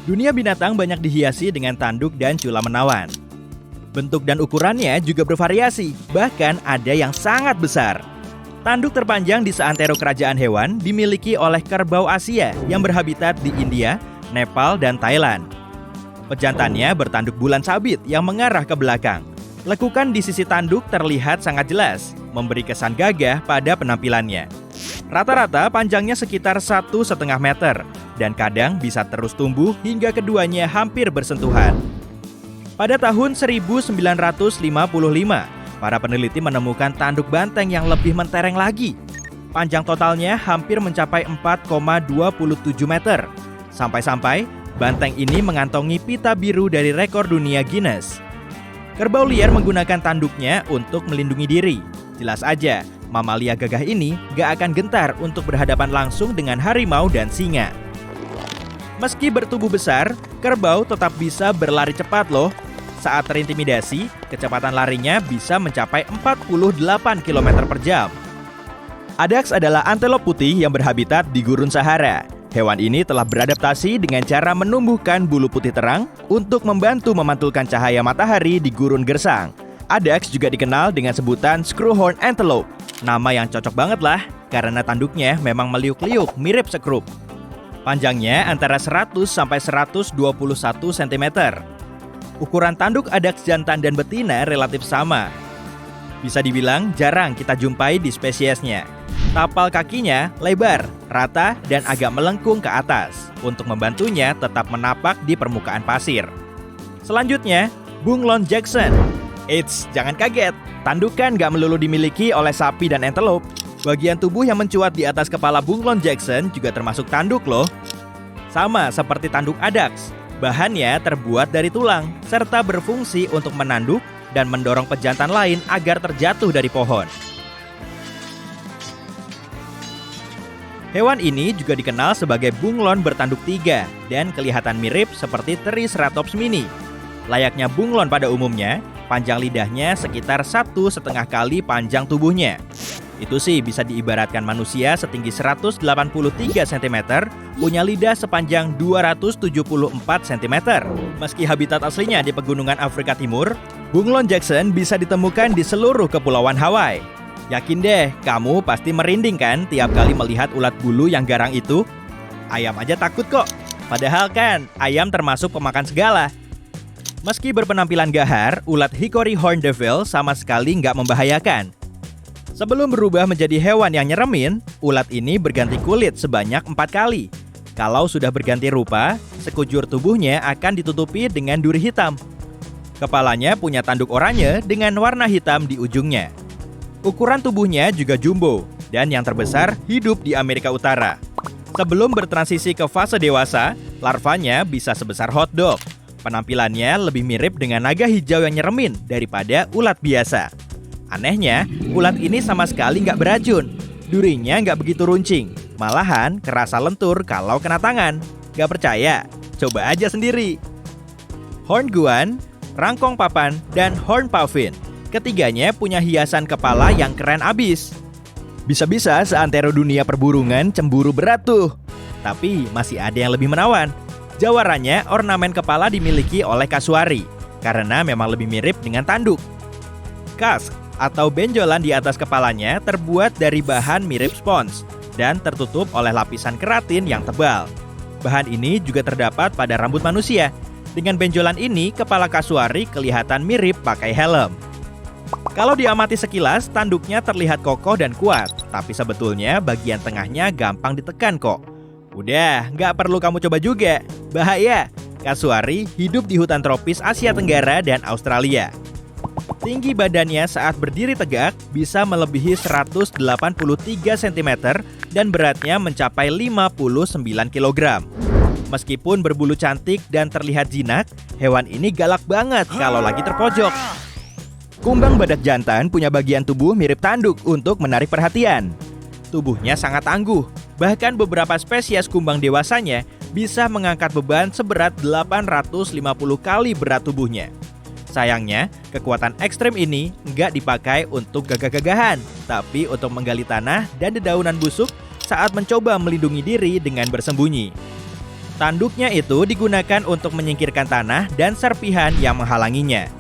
Dunia binatang banyak dihiasi dengan tanduk dan cula menawan. Bentuk dan ukurannya juga bervariasi, bahkan ada yang sangat besar. Tanduk terpanjang di seantero kerajaan hewan dimiliki oleh kerbau Asia yang berhabitat di India, Nepal, dan Thailand. Pejantannya bertanduk bulan sabit yang mengarah ke belakang. Lekukan di sisi tanduk terlihat sangat jelas, memberi kesan gagah pada penampilannya. Rata-rata panjangnya sekitar 1,5 meter, dan kadang bisa terus tumbuh hingga keduanya hampir bersentuhan. Pada tahun 1955, para peneliti menemukan tanduk banteng yang lebih mentereng lagi. Panjang totalnya hampir mencapai 4,27 meter. Sampai-sampai, banteng ini mengantongi pita biru dari rekor dunia Guinness. Kerbau liar menggunakan tanduknya untuk melindungi diri. Jelas aja, mamalia gagah ini gak akan gentar untuk berhadapan langsung dengan harimau dan singa. Meski bertubuh besar, kerbau tetap bisa berlari cepat loh. Saat terintimidasi, kecepatan larinya bisa mencapai 48 km per jam. Adaks adalah antelop putih yang berhabitat di gurun Sahara. Hewan ini telah beradaptasi dengan cara menumbuhkan bulu putih terang untuk membantu memantulkan cahaya matahari di gurun gersang. Adaks juga dikenal dengan sebutan screwhorn antelope. Nama yang cocok banget lah, karena tanduknya memang meliuk-liuk mirip sekrup. Panjangnya antara 100 sampai 121 cm. Ukuran tanduk adaks jantan dan betina relatif sama. Bisa dibilang jarang kita jumpai di spesiesnya. Tapal kakinya lebar, rata, dan agak melengkung ke atas untuk membantunya tetap menapak di permukaan pasir. Selanjutnya, bunglon Jackson. Eits, jangan kaget, tandukan gak melulu dimiliki oleh sapi dan antelope. Bagian tubuh yang mencuat di atas kepala bunglon Jackson juga termasuk tanduk loh. Sama seperti tanduk adaks, bahannya terbuat dari tulang, serta berfungsi untuk menanduk dan mendorong pejantan lain agar terjatuh dari pohon. Hewan ini juga dikenal sebagai bunglon bertanduk 3 dan kelihatan mirip seperti Triceratops mini. Layaknya bunglon pada umumnya, panjang lidahnya sekitar 1,5 kali panjang tubuhnya. Itu sih bisa diibaratkan manusia setinggi 183 cm, punya lidah sepanjang 274 cm. Meski habitat aslinya di pegunungan Afrika Timur, bunglon Jackson bisa ditemukan di seluruh kepulauan Hawaii. Yakin deh, kamu pasti merinding kan tiap kali melihat ulat bulu yang garang itu? Ayam aja takut kok. Padahal kan, ayam termasuk pemakan segala. Meski berpenampilan gahar, ulat hickory horned devil sama sekali nggak membahayakan. Sebelum berubah menjadi hewan yang nyeremin, ulat ini berganti kulit sebanyak 4 kali. Kalau sudah berganti rupa, sekujur tubuhnya akan ditutupi dengan duri hitam. Kepalanya punya tanduk oranye dengan warna hitam di ujungnya. Ukuran tubuhnya juga jumbo, dan yang terbesar hidup di Amerika Utara. Sebelum bertransisi ke fase dewasa, larvanya bisa sebesar hotdog. Penampilannya lebih mirip dengan naga hijau yang nyeremin daripada ulat biasa. Anehnya, ulat ini sama sekali nggak beracun. Durinya nggak begitu runcing, malahan kerasa lentur kalau kena tangan. Nggak percaya? Coba aja sendiri. Horned guan, rangkong papan, dan horned puffin. Ketiganya punya hiasan kepala yang keren abis. Bisa-bisa seantero dunia perburungan cemburu berat tuh. Tapi masih ada yang lebih menawan. Jawarannya ornamen kepala dimiliki oleh kasuari, karena memang lebih mirip dengan tanduk. Kask atau benjolan di atas kepalanya terbuat dari bahan mirip spons dan tertutup oleh lapisan keratin yang tebal. Bahan ini juga terdapat pada rambut manusia. Dengan benjolan ini, kepala kasuari kelihatan mirip pakai helm. Kalau diamati sekilas, tanduknya terlihat kokoh dan kuat, tapi sebetulnya bagian tengahnya gampang ditekan kok. Udah, nggak perlu kamu coba juga. Bahaya, kasuari hidup di hutan tropis Asia Tenggara dan Australia. Tinggi badannya saat berdiri tegak bisa melebihi 183 cm dan beratnya mencapai 59 kg. Meskipun berbulu cantik dan terlihat jinak, hewan ini galak banget kalau lagi terpojok. Kumbang badak jantan punya bagian tubuh mirip tanduk untuk menarik perhatian. Tubuhnya sangat tangguh, bahkan beberapa spesies kumbang dewasanya bisa mengangkat beban seberat 850 kali berat tubuhnya. Sayangnya, kekuatan ekstrem ini nggak dipakai untuk gagah-gagahan, tapi untuk menggali tanah dan dedaunan busuk saat mencoba melindungi diri dengan bersembunyi. Tanduknya itu digunakan untuk menyingkirkan tanah dan serpihan yang menghalanginya.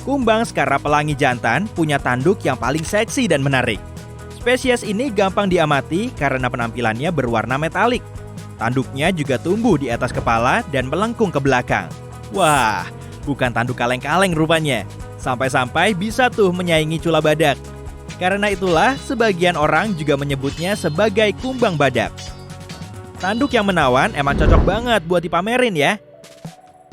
Kumbang skara pelangi jantan punya tanduk yang paling seksi dan menarik. Spesies ini gampang diamati karena penampilannya berwarna metalik. Tanduknya juga tumbuh di atas kepala dan melengkung ke belakang. Wah, bukan tanduk kaleng-kaleng rupanya. Sampai-sampai bisa tuh menyaingi cula badak. Karena itulah sebagian orang juga menyebutnya sebagai kumbang badak. Tanduk yang menawan emang cocok banget buat dipamerin ya.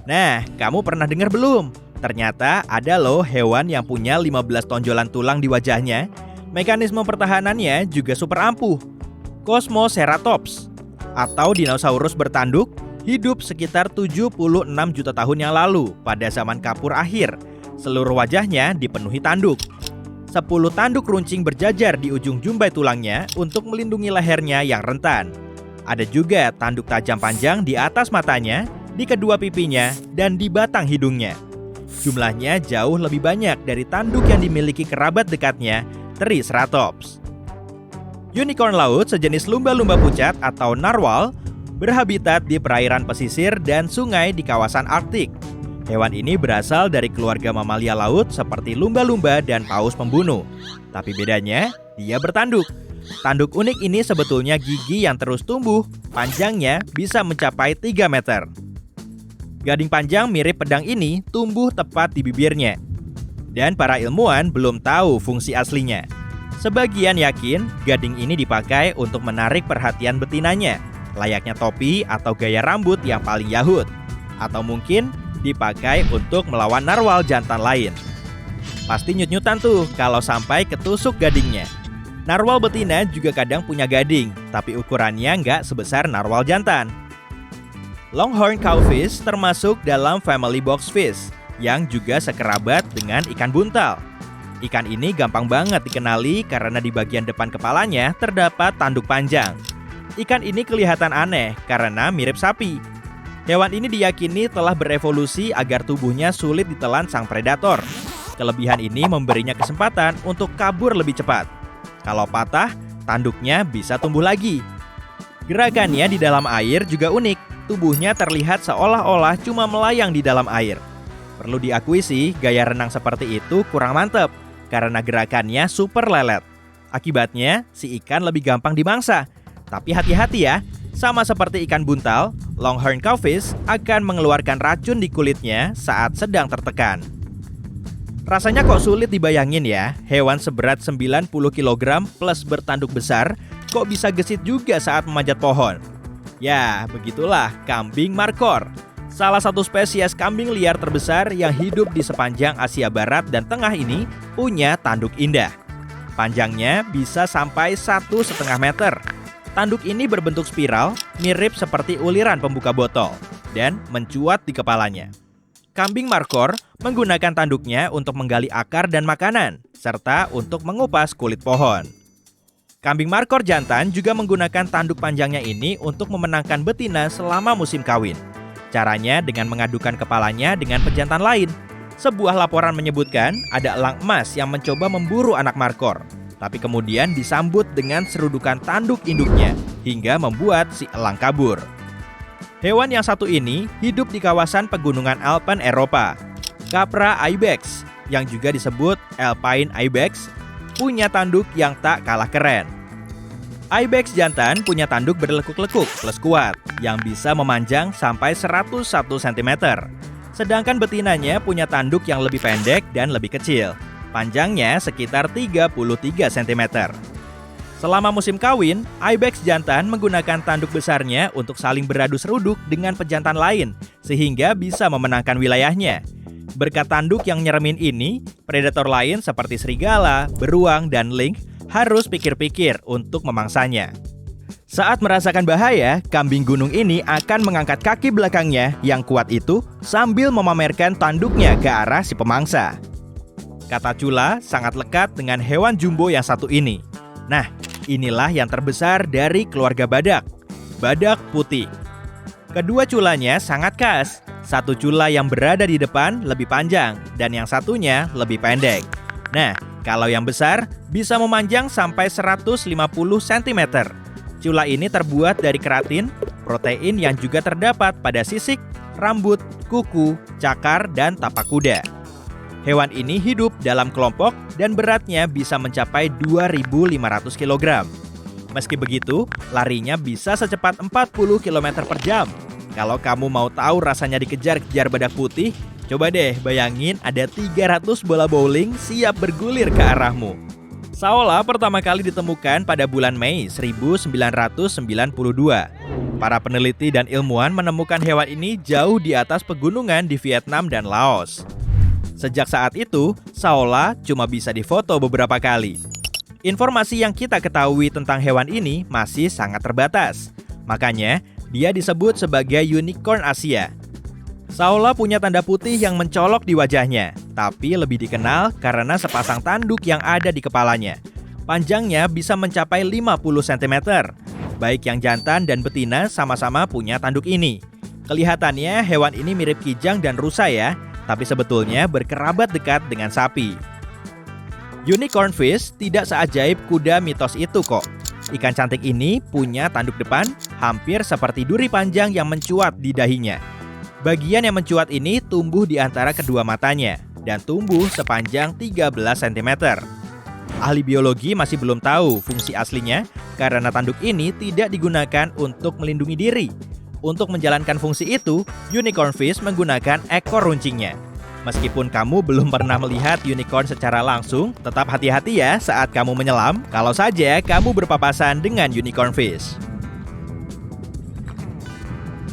Nah, kamu pernah dengar belum? Ternyata ada loh hewan yang punya 15 tonjolan tulang di wajahnya. Mekanisme pertahanannya juga super ampuh. Cosmoceratops atau dinosaurus bertanduk hidup sekitar 76 juta tahun yang lalu pada zaman kapur akhir. Seluruh wajahnya dipenuhi tanduk. 10 tanduk runcing berjajar di ujung jumbai tulangnya untuk melindungi lehernya yang rentan. Ada juga tanduk tajam panjang di atas matanya, di kedua pipinya, dan di batang hidungnya. Jumlahnya jauh lebih banyak dari tanduk yang dimiliki kerabat dekatnya, Triceratops. Unicorn laut sejenis lumba-lumba pucat atau narwhal berhabitat di perairan pesisir dan sungai di kawasan Arktik. Hewan ini berasal dari keluarga mamalia laut seperti lumba-lumba dan paus pembunuh. Tapi bedanya, dia bertanduk. Tanduk unik ini sebetulnya gigi yang terus tumbuh, panjangnya bisa mencapai 3 meter. Gading panjang mirip pedang ini tumbuh tepat di bibirnya. Dan para ilmuwan belum tahu fungsi aslinya. Sebagian yakin gading ini dipakai untuk menarik perhatian betinanya, layaknya topi atau gaya rambut yang paling yahut. Atau mungkin dipakai untuk melawan narwhal jantan lain. Pasti nyut-nyutan tuh kalau sampai ketusuk gadingnya. Narwhal betina juga kadang punya gading, tapi ukurannya nggak sebesar narwhal jantan. Longhorn cowfish termasuk dalam family boxfish, yang juga sekerabat dengan ikan buntal. Ikan ini gampang banget dikenali karena di bagian depan kepalanya terdapat tanduk panjang. Ikan ini kelihatan aneh karena mirip sapi. Hewan ini diyakini telah berevolusi agar tubuhnya sulit ditelan sang predator. Kelebihan ini memberinya kesempatan untuk kabur lebih cepat. Kalau patah, tanduknya bisa tumbuh lagi. Gerakannya di dalam air juga unik. Tubuhnya terlihat seolah-olah cuma melayang di dalam air. Perlu diakui sih, gaya renang seperti itu kurang mantep karena gerakannya super lelet. Akibatnya, si ikan lebih gampang dimangsa. Tapi hati-hati ya, sama seperti ikan buntal, longhorn cowfish akan mengeluarkan racun di kulitnya saat sedang tertekan. Rasanya kok sulit dibayangin ya, hewan seberat 90 kg plus bertanduk besar kok bisa gesit juga saat memanjat pohon. Ya, begitulah kambing markor. Salah satu spesies kambing liar terbesar yang hidup di sepanjang Asia Barat dan Tengah ini punya tanduk indah. Panjangnya bisa sampai 1,5 meter. Tanduk ini berbentuk spiral, mirip seperti uliran pembuka botol, dan mencuat di kepalanya. Kambing markor menggunakan tanduknya untuk menggali akar dan makanan, serta untuk mengupas kulit pohon. Kambing markor jantan juga menggunakan tanduk panjangnya ini untuk memenangkan betina selama musim kawin. Caranya dengan mengadukan kepalanya dengan pejantan lain. Sebuah laporan menyebutkan ada elang emas yang mencoba memburu anak markor, tapi kemudian disambut dengan serudukan tanduk induknya hingga membuat si elang kabur. Hewan yang satu ini hidup di kawasan pegunungan Alpen Eropa. Capra ibex, yang juga disebut Alpine ibex, punya tanduk yang tak kalah keren. Ibex jantan punya tanduk berlekuk-lekuk plus kuat, yang bisa memanjang sampai 101 cm. Sedangkan betinanya punya tanduk yang lebih pendek dan lebih kecil. Panjangnya sekitar 33 cm. Selama musim kawin, ibex jantan menggunakan tanduk besarnya untuk saling beradu seruduk dengan pejantan lain, sehingga bisa memenangkan wilayahnya. Berkat tanduk yang nyeremin ini, predator lain seperti serigala, beruang, dan lynx harus pikir-pikir untuk memangsanya. Saat merasakan bahaya, kambing gunung ini akan mengangkat kaki belakangnya yang kuat itu sambil memamerkan tanduknya ke arah si pemangsa. Kata cula sangat lekat dengan hewan jumbo yang satu ini. Nah, inilah yang terbesar dari keluarga badak, badak putih. Kedua culanya sangat khas. Satu cula yang berada di depan lebih panjang dan yang satunya lebih pendek. Nah, kalau yang besar bisa memanjang sampai 150 cm. Cula ini terbuat dari keratin, protein yang juga terdapat pada sisik, rambut, kuku, cakar, dan tapak kuda. Hewan ini hidup dalam kelompok dan beratnya bisa mencapai 2.500 kg. Meski begitu, larinya bisa secepat 40 km per jam. Kalau kamu mau tahu rasanya dikejar-kejar badak putih, coba deh bayangin ada 300 bola bowling siap bergulir ke arahmu. Saola pertama kali ditemukan pada bulan Mei 1992. Para peneliti dan ilmuwan menemukan hewan ini jauh di atas pegunungan di Vietnam dan Laos. Sejak saat itu, Saola cuma bisa difoto beberapa kali. Informasi yang kita ketahui tentang hewan ini masih sangat terbatas. Makanya, dia disebut sebagai unicorn Asia. Saola punya tanda putih yang mencolok di wajahnya, tapi lebih dikenal karena sepasang tanduk yang ada di kepalanya. Panjangnya bisa mencapai 50 cm. Baik yang jantan dan betina sama-sama punya tanduk ini. Kelihatannya hewan ini mirip kijang dan rusa ya, tapi sebetulnya berkerabat dekat dengan sapi. Unicorn fish tidak seajaib kuda mitos itu kok. Ikan cantik ini punya tanduk depan hampir seperti duri panjang yang mencuat di dahinya. Bagian yang mencuat ini tumbuh di antara kedua matanya dan tumbuh sepanjang 13 cm. Ahli biologi masih belum tahu fungsi aslinya karena tanduk ini tidak digunakan untuk melindungi diri. Untuk menjalankan fungsi itu, unicorn fish menggunakan ekor runcingnya. Meskipun kamu belum pernah melihat unicorn secara langsung, tetap hati-hati ya saat kamu menyelam, kalau saja kamu berpapasan dengan unicorn fish.